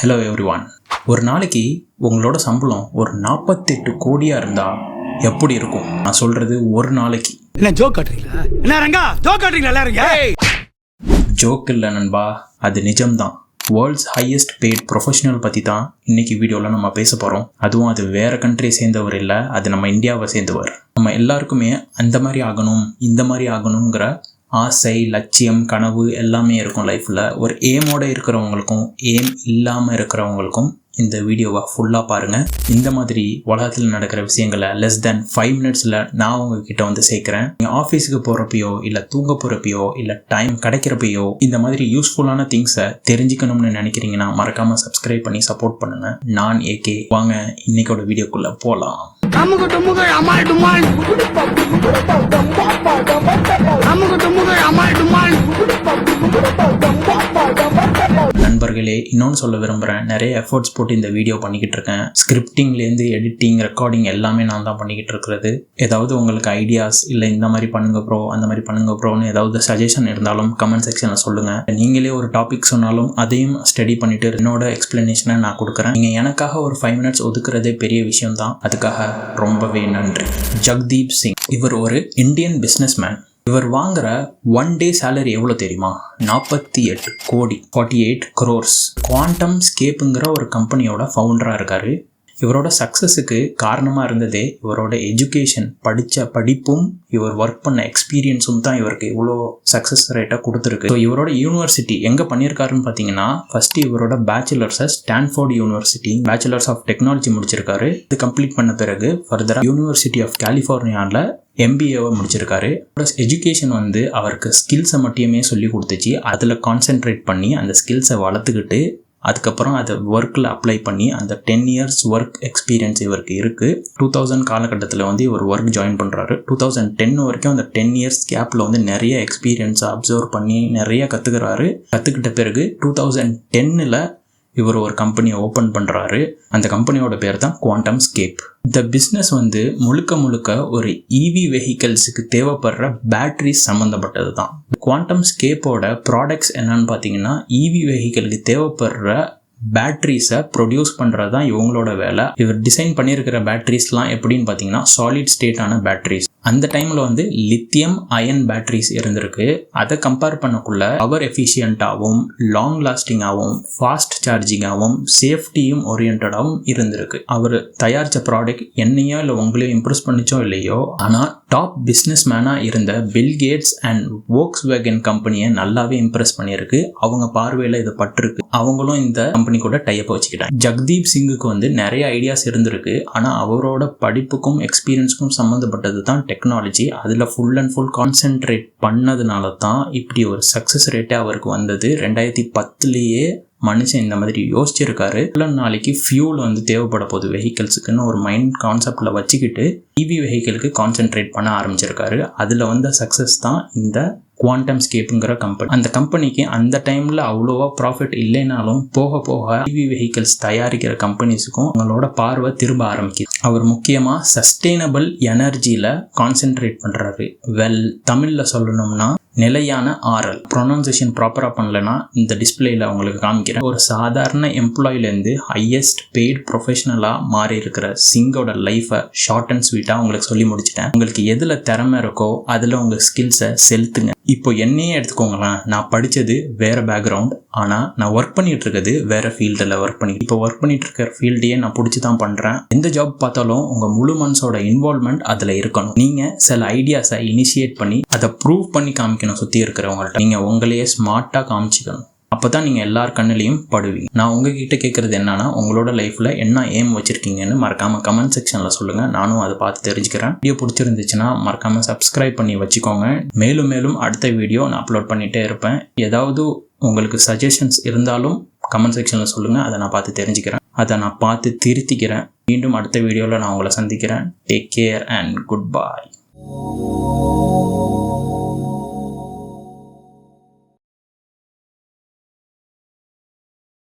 Hello everyone. ஒரு நாளைக்கு உங்களோட சம்பளம் ஒரு 48 கோடியாக இருந்தால் எப்படி இருக்கும்? நான் சொல்கிறது ஒரு நாளைக்கு. என்ன ஜோக் காட்டுறீங்களா? என்ன ரங்கா ஜோக் காட்டுறீங்களா? ஜோக் இல்லை நண்பா, அது நிஜம்தான். வேர்ல்ட்ஸ் ஹையஸ்ட் பெய்ட் ப்ரொஃபஷனல் பற்றி தான் இன்றைக்கி வீடியோவில் நம்ம பேச போகிறோம். அதுவும் அது வேறு கண்ட்ரியை சேர்ந்தவர் இல்லை, அது நம்ம இந்தியாவை சேர்ந்தவர். நம்ம எல்லாருக்குமே அந்த மாதிரி ஆகணும் இந்த மாதிரி ஆகணுங்கிற ஆசை, லட்சியம், கனவு எல்லாமே இருக்கும் லைஃப்பில். ஒரு ஏமோடு இருக்கிறவங்களுக்கும் ஏம் இல்லாமல் இருக்கிறவங்களுக்கும் இந்த வீடியோவை ஃபுல்லாக பாருங்கள். இந்த மாதிரி உலகத்தில் நடக்கிற விஷயங்களை லெஸ் தென் 5 மினிட்ஸில் நான் உங்ககிட்ட வந்து சேர்க்குறேன். நீங்கள் ஆஃபீஸுக்கு போகிறப்பையோ இல்லை தூங்க போகிறப்பையோ இல்லை டைம் கிடைக்கிறப்பையோ இந்த மாதிரி யூஸ்ஃபுல்லான திங்ஸை தெரிஞ்சுக்கணும்னு நினைக்கிறீங்கன்னா மறக்காமல் சப்ஸ்கிரைப் பண்ணி சப்போர்ட் பண்ணுங்கள். நான் ஏகே. வாங்க இன்னைக்கோட வீடியோக்குள்ளே போகலாம். நண்பர்களே, இன்னொன்று சொல்ல விரும்புகிறேன். நிறைய எஃபர்ட்ஸ் போட்டு இந்த வீடியோ பண்ணிக்கிட்டு இருக்கேன். ஸ்கிரிப்டிங்லேருந்து எடிட்டிங், ரெக்கார்டிங் எல்லாமே நான் தான் பண்ணிக்கிட்டு இருக்கிறது. ஏதாவது உங்களுக்கு ஐடியாஸ் இல்லை இந்த மாதிரி பண்ணுங்க ப்ரோ, அந்த மாதிரி பண்ணுங்க ப்ரோன்னு ஏதாவது சஜஷன் இருந்தாலும் கமெண்ட் செக்ஷனில் சொல்லுங்கள். நீங்களே ஒரு டாபிக் சொன்னாலும் அதையும் ஸ்டடி பண்ணிவிட்டு என்னோட எக்ஸ்பிளனேஷனை நான் கொடுக்குறேன். நீங்கள் எனக்காக ஒரு 5 மினிட்ஸ் ஒதுக்குறதே பெரிய விஷயம் தான். அதுக்காக ரொம்பவே நன்றி. ஜக்தீப் சிங் இவர் ஒரு இந்தியன் பிஸ்னஸ் மேன். இவர் வாங்குற 1 டே சேலரி எவ்வளோ தெரியுமா? 48 கோடி, 48 crores. குவாண்டம் ஸ்கேப்புங்கிற ஒரு கம்பெனியோட ஃபவுண்டராக இருக்காரு. இவரோட சக்ஸஸுக்கு காரணமாக இருந்ததே இவரோட எஜுகேஷன், படித்த படிப்பும் இவர் ஒர்க் பண்ண எக்ஸ்பீரியன்ஸும் தான் இவருக்கு இவ்வளோ சக்ஸஸ் ரேட்டாக கொடுத்துருக்கு. ஸோ இவரோட யூனிவர்சிட்டி எங்கே பண்ணியிருக்காருன்னு பார்த்தீங்கன்னா, ஃபஸ்ட்டு இவரோட பேச்சுலர்ஸை Stanford university bachelors of technology முடிச்சிருக்காரு. இது கம்ப்ளீட் பண்ண பிறகு ஃபர்தராக யூனிவர்சிட்டி ஆஃப் கலிஃபோர்னியாவில் MBAவை முடிச்சிருக்காரு. எஜுகேஷன் வந்து அவருக்கு ஸ்கில்ஸை மட்டுமே சொல்லி கொடுத்துச்சு. அதில் கான்சென்ட்ரேட் பண்ணி அந்த ஸ்கில்ஸை வளர்த்துக்கிட்டு அதுக்கப்புறம் அதை ஒர்க்கில் அப்ளை பண்ணி அந்த 10 years ஒர்க் எக்ஸ்பீரியன்ஸ் இவருக்கு இருக்குது. 2000 காலகட்டத்தில் வந்து இவர் ஒர்க் ஜாயின் பண்ணுறாரு. 2010 வரைக்கும் அந்த 10 years கேப்பில் வந்து நிறைய எக்ஸ்பீரியன்ஸை அப்சர்வ் பண்ணி நிறைய கற்றுக்கிறாரு. கற்றுக்கிட்ட பிறகு 2010 இவர் ஒரு கம்பெனியை ஓப்பன் பண்ணுறாரு. அந்த கம்பெனியோட பேர் தான் குவாண்டம் ஸ்கேப். இந்த பிஸ்னஸ் வந்து முழுக்க ஒரு EV வெஹிக்கல்ஸுக்கு தேவைப்படுற பேட்டரிஸ் சம்மந்தப்பட்டது தான். குவாண்டம் ஸ்கேப்போட ப்ராடக்ட்ஸ் என்னன்னு பார்த்தீங்கன்னா, EV வெஹிக்கலுக்கு தேவைப்படுற பேட்டரிஸை ப்ரொடியூஸ் பண்ணுறது தான் இவங்களோட வேலை. இவர் டிசைன் பண்ணியிருக்கிற பேட்டரிஸ்லாம் எப்படின்னு பார்த்தீங்கன்னா, சாலிட் ஸ்டேட்டான பேட்டரிஸ். அந்த டைமில் வந்து லித்தியம் அயன் பேட்டரிஸ் இருந்திருக்கு. அதை கம்பேர் பண்ணக்குள்ள பவர் எஃபிஷியண்ட்டாகவும் லாங் லாஸ்டிங்காகவும் ஃபாஸ்ட் சார்ஜிங்காகவும் சேஃப்டியும் ஓரியன்டாகவும் இருந்திருக்கு. அவர் தயாரித்த ப்ராடக்ட் என்னையோ இல்லை உங்களையும் இம்ப்ரெஸ் பண்ணிச்சோ இல்லையோ, ஆனால் டாப் பிஸ்னஸ் மேனாக இருந்த பில் கேட்ஸ் அண்ட் வோக்ஸ்வேகன் கம்பெனியை நல்லாவே இம்ப்ரெஸ் பண்ணியிருக்கு. அவங்க பார்வையில் இது பட்டிருக்கு. அவங்களும் இந்த கம்பெனி கூட டைப் வச்சுக்கிட்டாங்க. ஜக்தீப் சிங்குக்கு வந்து நிறைய ஐடியாஸ் இருந்திருக்கு. ஆனால் அவரோட படிப்புக்கும் எக்ஸ்பீரியன்ஸுக்கும் சம்மந்தப்பட்டது தான் டெக்னாலஜி. அதில் ஃபுல் அண்ட் ஃபுல் கான்சென்ட்ரேட் பண்ணதுனால தான் இப்படி ஒரு சக்ஸஸ் ரேட்டே அவருக்கு வந்தது. 2010 மனுஷன் இந்த மாதிரி யோசிச்சிருக்காரு. நாளைக்கு ஃபியூல் வந்து தேவைப்பட போகுது வெஹிக்கல்ஸுக்குன்னு ஒரு மைண்ட் கான்செப்டில் வச்சுக்கிட்டு EV வெஹிக்கலுக்கு கான்சென்ட்ரேட் பண்ண ஆரம்பிச்சிருக்காரு. அதில் வந்த சக்ஸஸ் தான் இந்த குவாண்டம் ஸ்கேப்புங்கிற கம்பெனி. அந்த கம்பெனிக்கு அந்த டைமில் அவ்வளோவா ப்ராஃபிட் இல்லைனாலும் போக EV வெஹிக்கல்ஸ் தயாரிக்கிற கம்பெனிஸுக்கும் அவங்களோட பார்வை திரும்ப ஆரம்பிக்குது. அவர் முக்கியமாக சஸ்டெயினபிள் எனர்ஜியில் கான்சென்ட்ரேட் பண்ணுறாரு. தமிழில் சொல்லணும்னா நிலையான ஆரல். ப்ரொனவுன்சியேஷன் ப்ராப்பராக பண்ணலன்னா இந்த டிஸ்பிளேயில் உங்களுக்கு காமிக்கிறேன். ஒரு சாதாரண எம்ப்ளாயிலேருந்து ஹையஸ்ட் பெய்ட் ப்ரொஃபஷனலாக மாறி இருக்கிற சிங்கோட லைஃப்பை ஷார்ட் அண்ட் ஸ்வீட்டாக உங்களுக்கு சொல்லி முடிச்சிட்டேன். உங்களுக்கு எதில் திறமை இருக்கோ அதில் உங்கள் ஸ்கில்ஸை செலுத்துங்க. இப்போ என்னையே எடுத்துக்கோங்களேன். நான் படித்தது வேறு பேக்ரவுண்ட், ஆனால் நான் ஒர்க் பண்ணிகிட்டு இருக்கிறது வேறு ஃபீல்டில் இப்போ ஒர்க் பண்ணிகிட்டு இருக்கிற ஃபீல்டையே நான் பிடிச்சி தான் பண்ணுறேன். எந்த ஜாப் பார்த்தாலும் உங்கள் முழு மனசோட இன்வால்மெண்ட் அதில் இருக்கணும். நீங்கள் சில ஐடியாஸை இனிஷியேட் பண்ணி அதை ப்ரூவ் பண்ணி காமிக்கணும். சுற்றி இருக்கிறவங்கள்ட்ட நீங்கள் உங்களையே ஸ்மார்ட்டாக காமிச்சிக்கணும். அப்போ தான் நீங்கள் எல்லார் கண்ணிலையும் படுவீங்க. நான் உங்ககிட்ட கேட்குறது என்னன்னா, உங்களோட லைஃப்பில் என்ன எய்ம் வச்சுருக்கீங்கன்னு மறக்காமல் கமெண்ட் செக்ஷனில் சொல்லுங்கள். நானும் அதை பார்த்து தெரிஞ்சுக்கிறேன். வீடியோ பிடிச்சிருந்துச்சுன்னா மறக்காமல் சப்ஸ்கிரைப் பண்ணி வச்சுக்கோங்க. மேலும் அடுத்த வீடியோ நான் அப்லோட் பண்ணிகிட்டே இருப்பேன். ஏதாவது உங்களுக்கு சஜஷன்ஸ் இருந்தாலும் கமெண்ட் செக்ஷனில் சொல்லுங்கள். அதை நான் பார்த்து தெரிஞ்சுக்கிறேன். அதை நான் பார்த்து திருத்திக்கிறேன். மீண்டும் அடுத்த வீடியோவில் நான் உங்களை சந்திக்கிறேன். Take care and good bye.